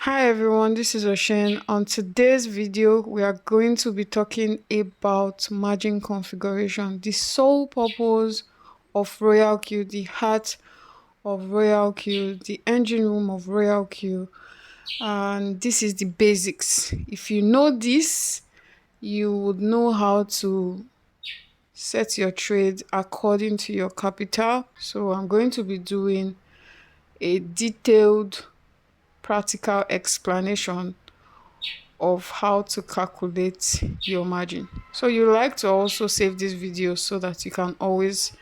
Hi everyone, this is Oshin. On today's video, we are going to be talking about margin configuration, the sole purpose of Royal Q, the heart of Royal Q, the engine room of Royal Q, and this is the basics. If you know this, you would know how to set your trade according to your capital. So I'm going to be doing a detailed practical explanation of how to calculate your margin. So you like to also save this video so that you can always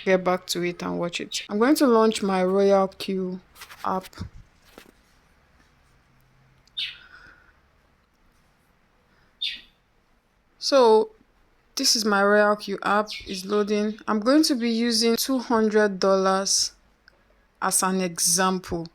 get back to it and watch it. I'm going to launch my Royal Q app. So this is my Royal Q app, is loading. I'm going to be using $200 as an example.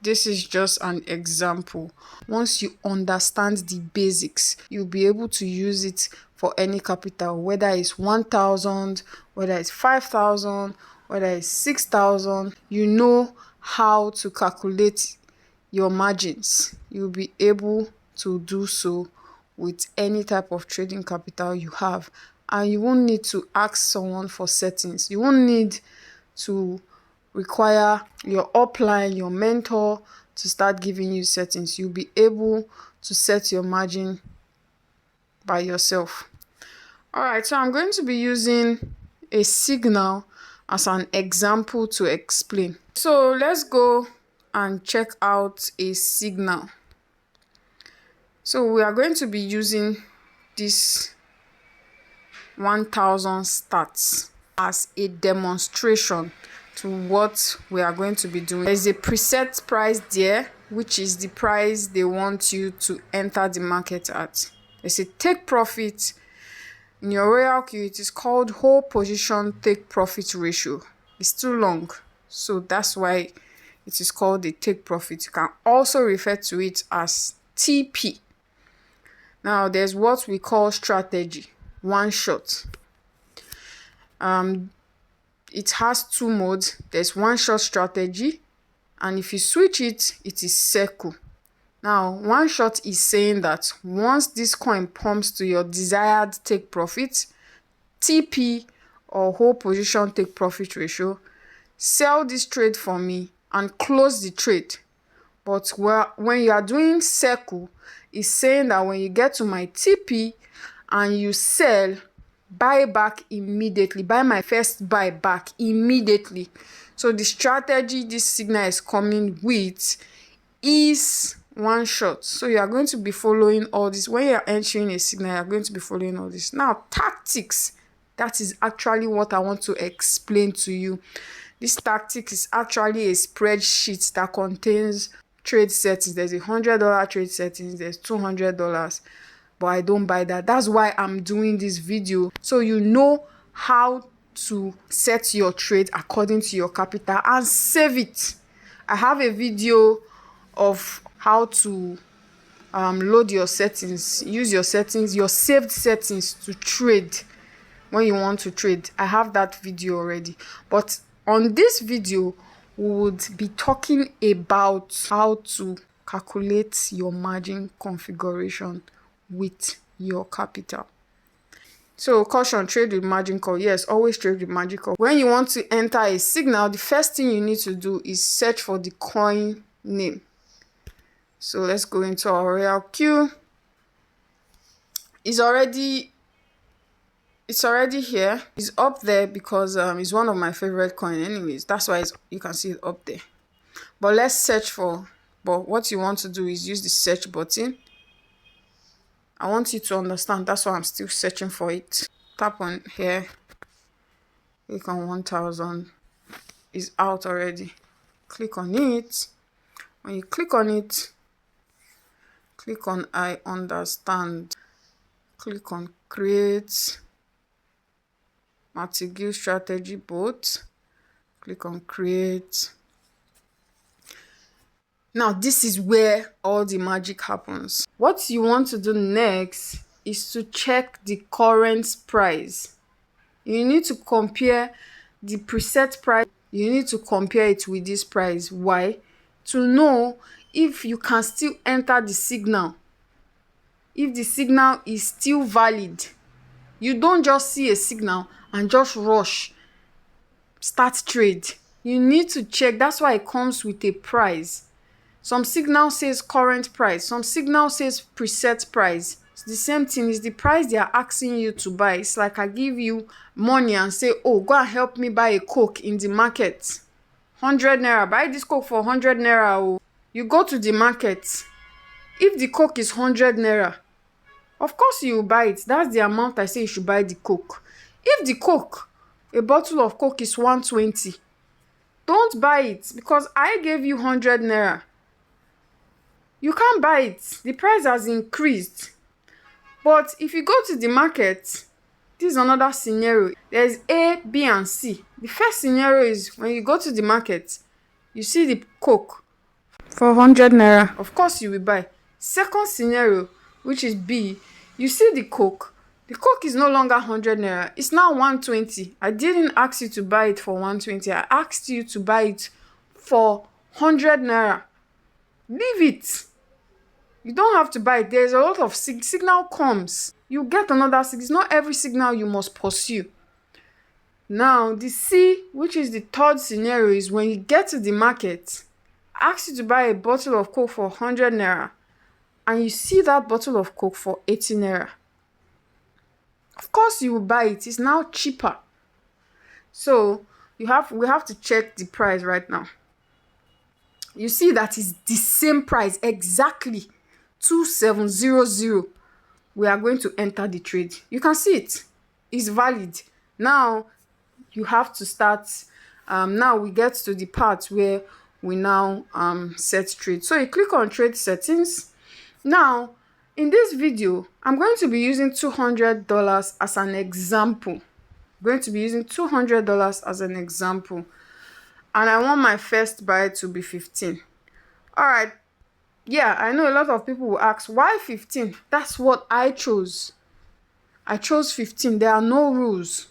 This is just an example. Once you understand the basics, you'll be able to use it for any capital, whether it's 1,000, whether it's 5,000, whether it's 6,000. You know how to calculate your margins. You'll be able to do so with any type of trading capital you have. And you won't need to ask someone for settings. You won't need to require your upline, your mentor, to start giving you settings. You'll be able to set your margin by yourself. All right, so I'm going to be using a signal as an example to explain. So let's go and check out a signal. So we are going to be using this 1,000 stats as a demonstration to what we are going to be doing. There's a preset price there, which is the price they want you to enter the market at. There's a take profit. In your Royal Q, it is called whole position take profit ratio. It's too long, so that's why it is called the take profit. You can also refer to it as TP. Now there's what we call strategy, one shot. It has two modes. There's one shot strategy, and if you switch it, it is circle. Now, one shot is saying that once this coin pumps to your desired take profit, TP or whole position take profit ratio, sell this trade for me and close the trade. But when you are doing circle, it's saying that when you get to my TP and you sell, buy back immediately, buy my first buy back immediately. So the strategy this signal is coming with is one shot. So you are going to be following all this. When you are entering a signal, you are going to be following all this. Now, tactics, that is actually what I want to explain to you. This tactic is actually a spreadsheet that contains trade settings. There's $100 trade settings, there's $200, but I don't buy that. That's why I'm doing this video, so you know how to set your trade according to your capital and save it. I have a video of how to load your settings, use your settings, your saved settings to trade when you want to trade. I have that video already, but on this video we would be talking about how to calculate your margin configuration with your capital. So caution, trade with margin call. Yes, always trade with margin call. When you want to enter a signal, the first thing you need to do is search for the coin name. So let's go into our Royal Q. It's already here. It's up there because it's one of my favorite coin anyways. That's why you can see it up there. But let's search for, but what you want to do is use the search button. I want you to understand, that's why I'm still searching for it. Tap on here, click on 1,000, it's out already. Click on it. When you click on it, click on I understand. Click on create Martingale strategy bot. Click on create. Now this is where all the magic happens. What you want to do next is to check the current price. You need to compare the preset price. You need to compare it with this price. Why? To know if you can still enter the signal, if the signal is still valid. You don't just see a signal and just rush, start trade. You need to check. That's why it comes with a price. Some signal says current price, some signal says preset price. It's the same thing. It's the price they are asking you to buy. It's like I give you money and say, oh, go and help me buy a Coke in the market. 100 naira. Buy this Coke for 100 naira. Oh. You go to the market. If the Coke is 100 naira, of course you will buy it. That's the amount I say you should buy the Coke. If the Coke, a bottle of Coke is 120, don't buy it because I gave you 100 naira. You can't buy it. The price has increased. But if you go to the market, this is another scenario. There's A, B, and C. The first scenario is when you go to the market, you see the Coke for 100 naira. Of course you will buy. Second scenario, which is B, you see the Coke. The Coke is no longer 100 naira. It's now 120. I didn't ask you to buy it for 120. I asked you to buy it for 100 naira. Leave it. You don't have to buy it. There's a lot of signal comes. You get another signal. It's not every signal you must pursue. Now, the C, which is the third scenario, is when you get to the market, ask you to buy a bottle of Coke for 100 naira, and you see that bottle of Coke for 80 naira. Of course you will buy it. It's now cheaper. So we have to check the price right now. You see that is the same price, exactly 2700. We are going to enter the trade. You can see it. It's valid. Now you have to start. Now we get to the part where we now set trade. So you click on trade settings. Now in this video, I'm going to be using $200 as an example. I'm going to be using $200 as an example. And I want my first buy to be 15. All right. Yeah, I know a lot of people will ask, why 15? That's what I chose. I chose 15. There are no rules.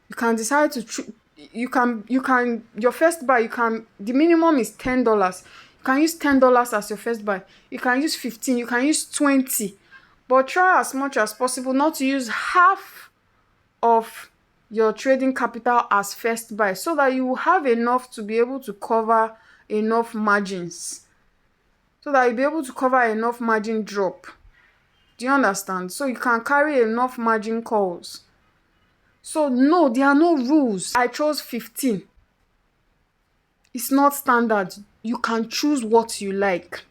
You can decide to your first buy, the minimum is $10. You can use $10 as your first buy. You can use 15, you can use 20. But try as much as possible not to use half of your trading capital as first buy, so that you will have enough to be able to cover enough margins. So that you'll be able to cover enough margin drop. Do you understand? So you can carry enough margin calls. So no, there are no rules. I chose 15. It's not standard. You can choose what you like.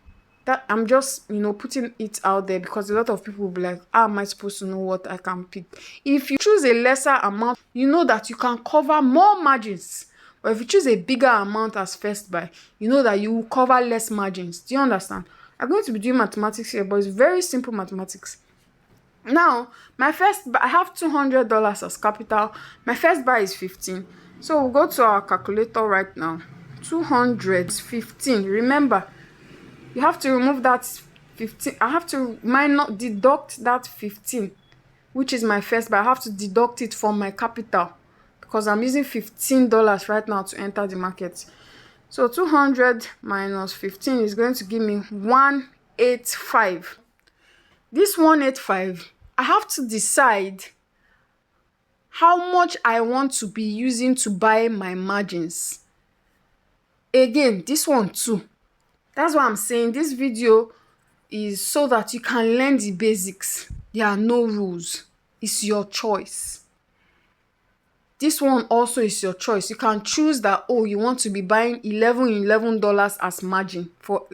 That I'm just, putting it out there because a lot of people will be like, how am I supposed to know what I can pick? If you choose a lesser amount, you know that you can cover more margins. But if you choose a bigger amount as first buy, you know that you will cover less margins. Do you understand? I'm going to be doing mathematics here, but it's very simple mathematics. Now, I have $200 as capital. My first buy is 15. So we'll go to our calculator right now. 200 is 15. Remember, you have to remove that 15. I have to deduct that 15, which is my first buy. I have to deduct it from my capital because I'm using $15 right now to enter the market. So 200 minus 15 is going to give me 185. This 185, I have to decide how much I want to be using to buy my margins. Again, this one too. That's why I'm saying this video is so that you can learn the basics. There are no rules. It's your choice. This one also is your choice. You can choose that, you want to be buying $11 as margin for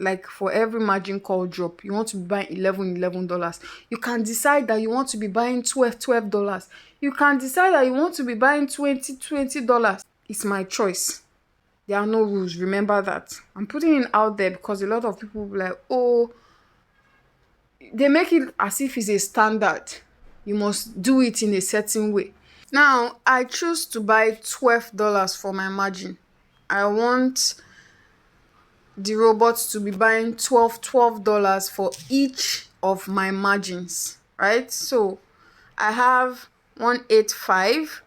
every margin call drop. You want to be buying $11. You can decide that you want to be buying $12. You can decide that you want to be buying $20. It's my choice. There are no rules. Remember that. I'm putting it out there because a lot of people will be like, they make it as if it's a standard. You must do it in a certain way. Now, I choose to buy $12 for my margin. I want the robot to be buying $12 for each of my margins, right? So I have 185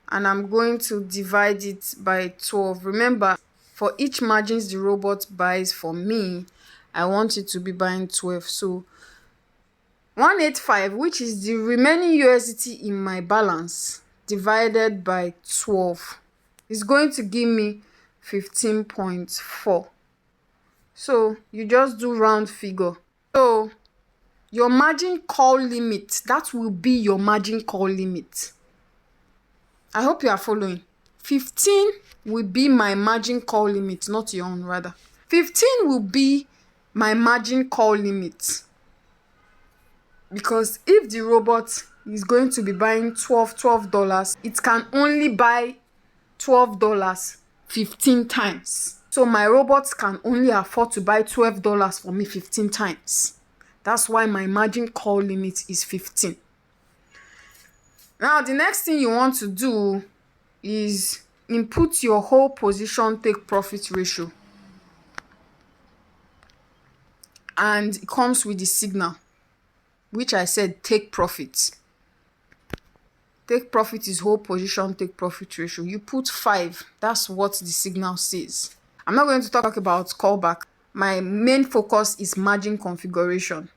and I'm going to divide it by 12. Remember, for each margins the robot buys for me, I want it to be buying 12. So 185, which is the remaining USDT in my balance, divided by 12, is going to give me 15.4. So you just do round figure. So your margin call limit, that will be your margin call limit. I hope you are following. 15 will be my margin call limit, not your own rather. 15 will be my margin call limit. Because if the robot is going to be buying $12, it can only buy $12 15 times. So my robots can only afford to buy $12 for me 15 times. That's why my margin call limit is 15. Now, the next thing you want to do is input your whole position take profit ratio. And it comes with the signal, which I said take profit. Take profit is whole position take profit ratio. You put 5. That's what the signal says. I'm not going to talk about callback. My main focus is margin configuration.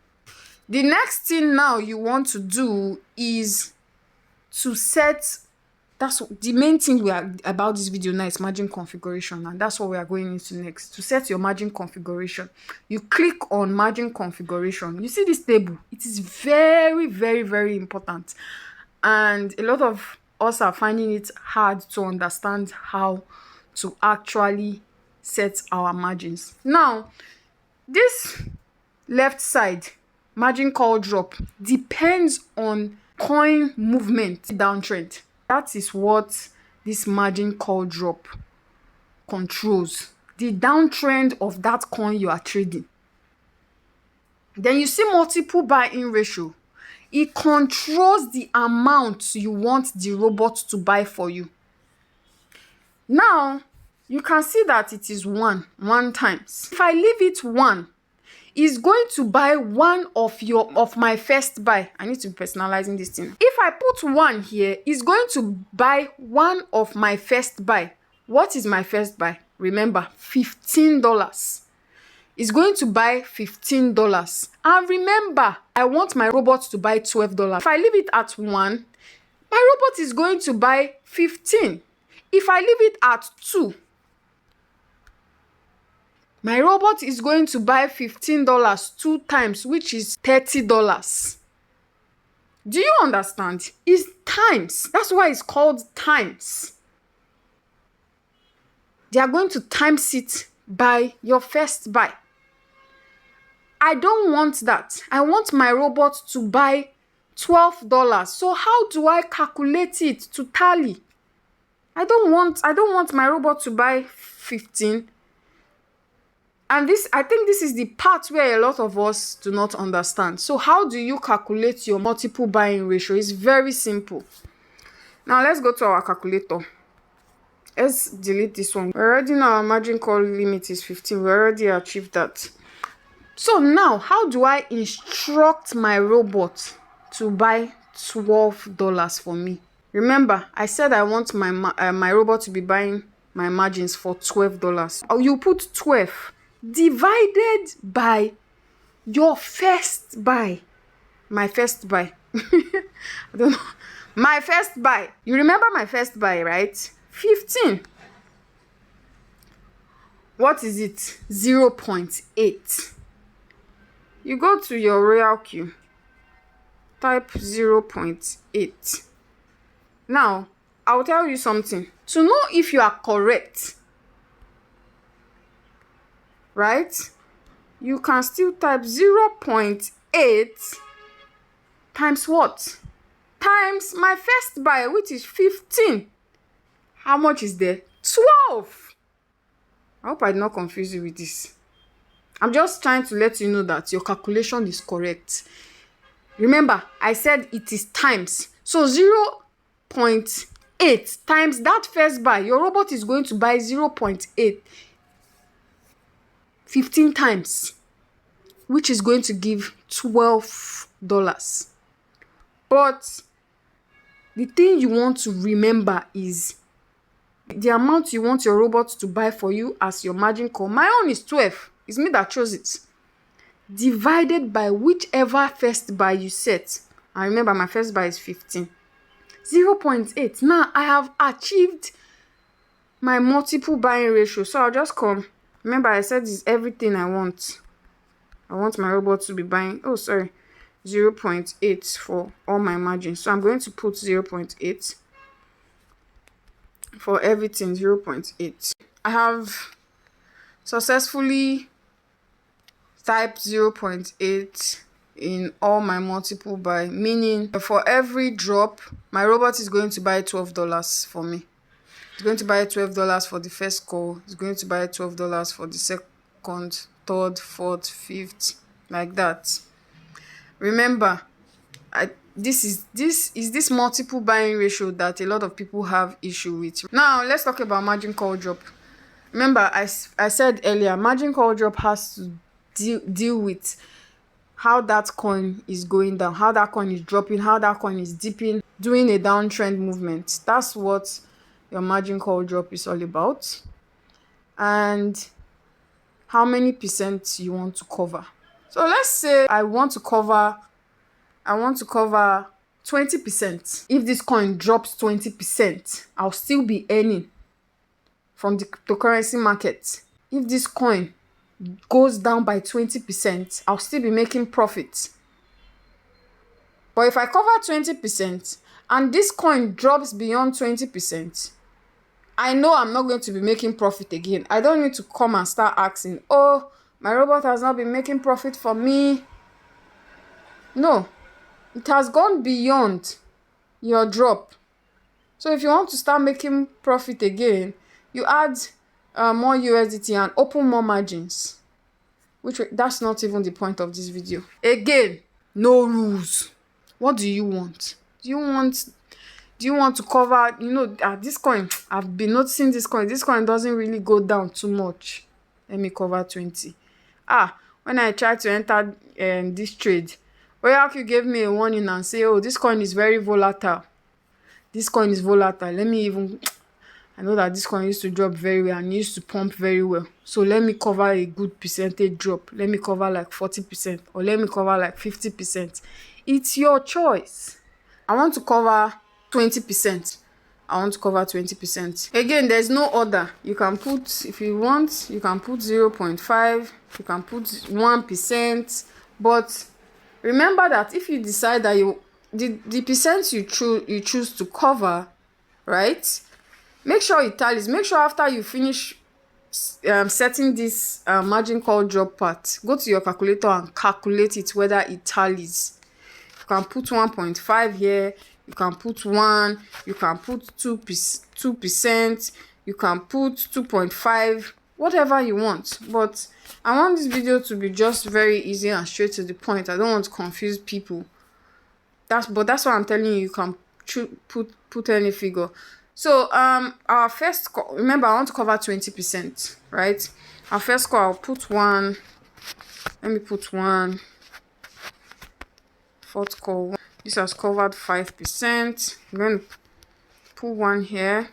The next thing now you want to do is to set, that's the main thing we are about this video now, is margin configuration, and that's what we are going into next. To set your margin configuration, you click on margin configuration. You see this table. It is very, very, very important, and a lot of us are finding it hard to understand how to actually set our margins. Now, this left side, margin call drop, depends on coin movement downtrend. That is what this margin call drop controls, the downtrend of that coin you are trading. Then you see multiple buy-in ratio. It controls the amount you want the robot to buy for you. Now you can see that it is one times. If I leave it 1, is going to buy one of my first buy. I need to be personalizing this thing. If I put 1 here, is going to buy one of my first buy. What is my first buy? Remember, $15. Is going to buy $15. And remember, I want my robot to buy $12. If I leave it at 1, my robot is going to buy 15. If I leave it at 2, my robot is going to buy $15 2 times, which is $30. Do you understand? It's times. That's why it's called times. They are going to times it by your first buy. I don't want that. I want my robot to buy $12. So how do I calculate it to tally? I don't want my robot to buy 15. And I think this is the part where a lot of us do not understand. So how do you calculate your multiple buying ratio? It's very simple. Now let's go to our calculator. Let's delete this one. We already know our margin call limit is 15. We already achieved that. So now, how do I instruct my robot to buy $12 for me? Remember, I said I want my robot to be buying my margins for $12. Oh, you put 12 divided by your first buy. My first buy. I don't know. My first buy. You remember my first buy, right? 15. What is it? 0.8. You go to your Royal Q. Type 0.8. Now, I'll tell you something. To know if you are correct, right? You can still type 0.8 times what? Times my first buy, which is 15. How much is there? 12. I hope I did not confuse you with this. I'm just trying to let you know that your calculation is correct. Remember, I said it is times. So 0.8 times that first buy, your robot is going to buy 0.8 15 times, which is going to give $12. But the thing you want to remember is the amount you want your robot to buy for you as your margin call. My own is 12. It's me that chose it. divided by whichever first buy you set. And remember, my first buy is 15. 0.8. Now I have achieved my multiple buying ratio. So I'll just come. Remember, I said it's everything I want. I want my robot to be buying, 0.8 for all my margins. So I'm going to put 0.8 for everything, 0.8. I have successfully typed 0.8 in all my multiple buy, meaning for every drop, my robot is going to buy $12 for me. It's going to buy $12 for the first call. It's going to buy $12 for the second, third, fourth, fifth, like that. Remember, this is this multiple buying ratio that a lot of people have issue with. Now let's talk about margin call drop. Remember, I said earlier, margin call drop has to deal with how that coin is going down, how that coin is dropping, how that coin is dipping, doing a downtrend movement. That's what your margin call drop is all about. And how many percent you want to cover. So let's say I want to cover 20%. If this coin drops 20%, I'll still be earning from the cryptocurrency market. If this coin goes down by 20%, I'll still be making profit. But if I cover 20% and this coin drops beyond 20%, I know I'm not going to be making profit again. I don't need to come and start asking, oh, my robot has not been making profit for me. No, it has gone beyond your drop. So if you want to start making profit again, you add more USDT and open more margins. That's not even the point of this video. Again, no rules. What do you want? Do you want to cover, this coin, I've been noticing this coin doesn't really go down too much. Let me cover 20. When I tried to enter this trade, Oracle gave me a warning and say, oh, this coin is very volatile. This coin is volatile. I know that this coin used to drop very well and used to pump very well. So let me cover a good percentage drop. Let me cover like 40% or let me cover like 50%. It's your choice. I want to cover 20%. I want to cover 20%. Again, there's no order. You can put, if you want, you can put 0.5, you can put 1%. But remember that if you decide that the percent you choose to cover, right? Make sure it tallies. Make sure after you finish setting this margin call drop part, go to your calculator and calculate it whether it tallies. You can put 1.5 here. You can put 1. You can put 2%. You can put 2.5. Whatever you want. But I want this video to be just very easy and straight to the point. I don't want to confuse people. That's what I'm telling you. You can put any figure. So our first call, remember I want to cover 20%, right? Our first call, I'll put 1. Let me put 1. Fourth call, this has covered 5%. I'm going to put 1 here.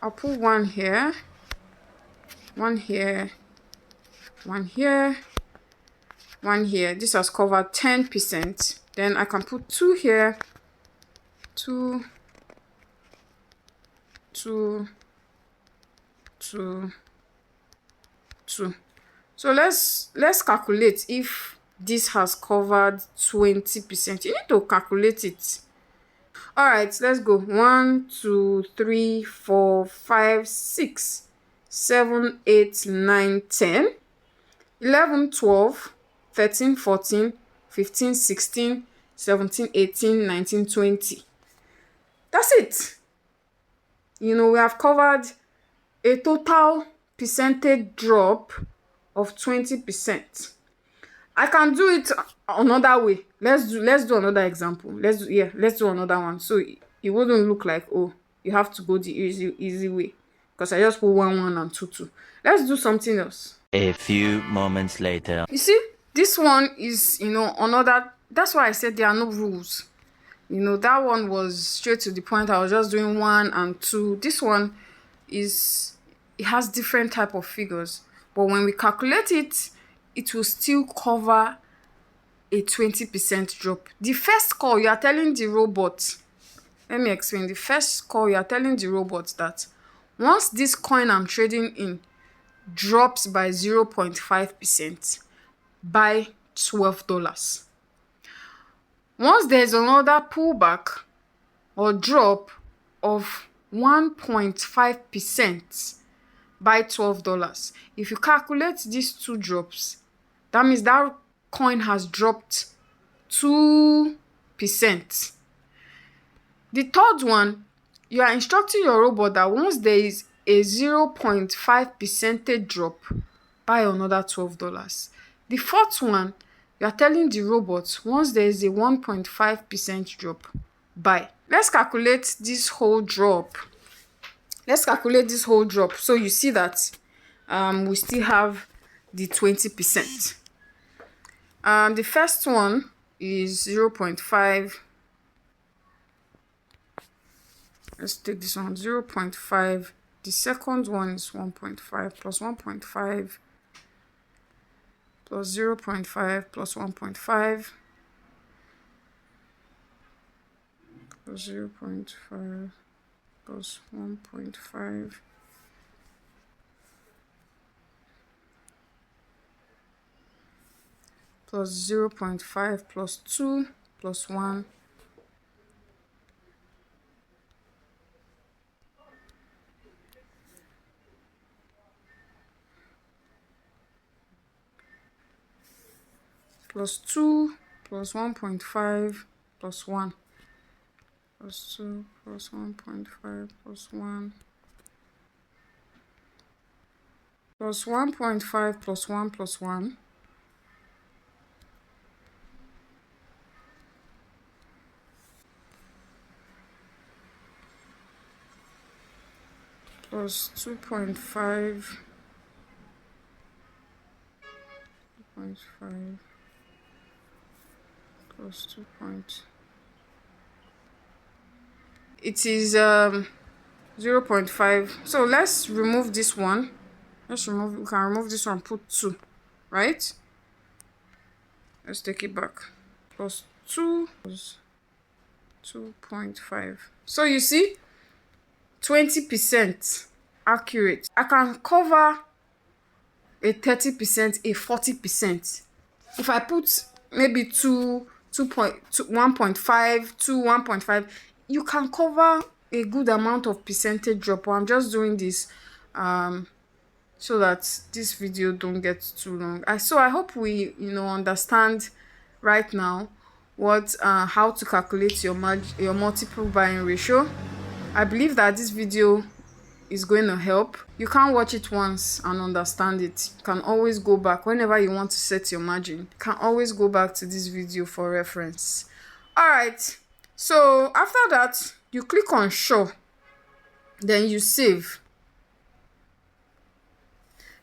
I'll put 1 here. 1 here. 1 here. 1 here. This has covered 10%. Then I can put 2 here. 2. 2. So let's calculate if this has covered 20%. You need to calculate it. All right, let's go. 1, 2, 3, 4, 5, 6, 7, 8, 9, 10, 11, 12, 13, 14, 15, 16, 17, 18, 19, 20. That's it. We have covered a total percentage drop of 20%. I can do it another way. Let's do another example. Let's do another one. So it wouldn't look like, oh, you have to go the easy way. Because I just put 1 and 2. Let's do something else. A few moments later. You see, this one is, another. That's why I said there are no rules. That one was straight to the point. I was just doing 1 and 2. This one it has different type of figures. But when we calculate it, it will still cover a 20% drop. The first call, you are telling the robot, let me explain. The first call, you are telling the robot that once this coin I'm trading in drops by 0.5%, buy $12. Once there's another pullback or drop of 1.5%, buy $12. If you calculate these two drops, that means that coin has dropped 2%. The third one, you are instructing your robot that once there is a 0.5% drop, buy another $12. The fourth one, you are telling the robot once there is a 1.5% drop, buy. Let's calculate this whole drop. So you see that we still have the 20%. The first one is 0.5. Let's take this one, 0.5. The second one is 1.5 plus 1.5 plus 0.5 plus 1.5 plus 0.5 plus 1.5 plus 0.5 plus 2 plus 1 plus 2 plus 1.5 plus 1 plus 2 plus 1.5 plus 1 plus 1.5 plus 1 plus 1 plus 2.5 plus 2 point. It is 0.5. So let's remove this one. We can remove this one, put 2, right? Let's take it back. Plus 2 plus 2.5. So you see, 20% accurate. I can cover a 30%, a 40%. If I put maybe 1.5, you can cover a good amount of percentage drop. I'm just doing this so that this video don't get too long. So I hope we understand right now what how to calculate your multiple buying ratio. I believe that this video is going to help. You can't watch it once and understand it. You can always go back whenever you want to set your margin. You can always go back to this video for reference. All right, so after that, you click on show, then you save,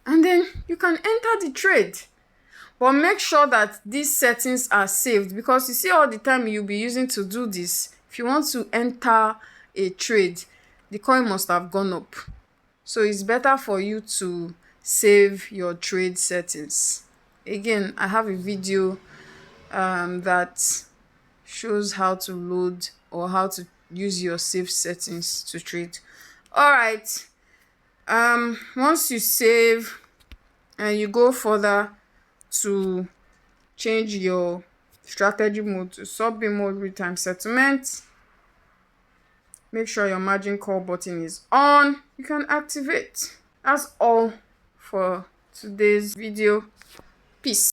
and then you can enter the trade. But make sure that these settings are saved, because you see all the time you'll be using to do this. If you want to enter a trade, the coin must have gone up. So it's better for you to save your trade settings. Again, I have a video that shows how to load or how to use your save settings to trade. All right. Once you save and you go further to change your strategy mode to sub-B mode real-time settlement, make sure your margin call button is on. You can activate. That's all for today's video. Peace.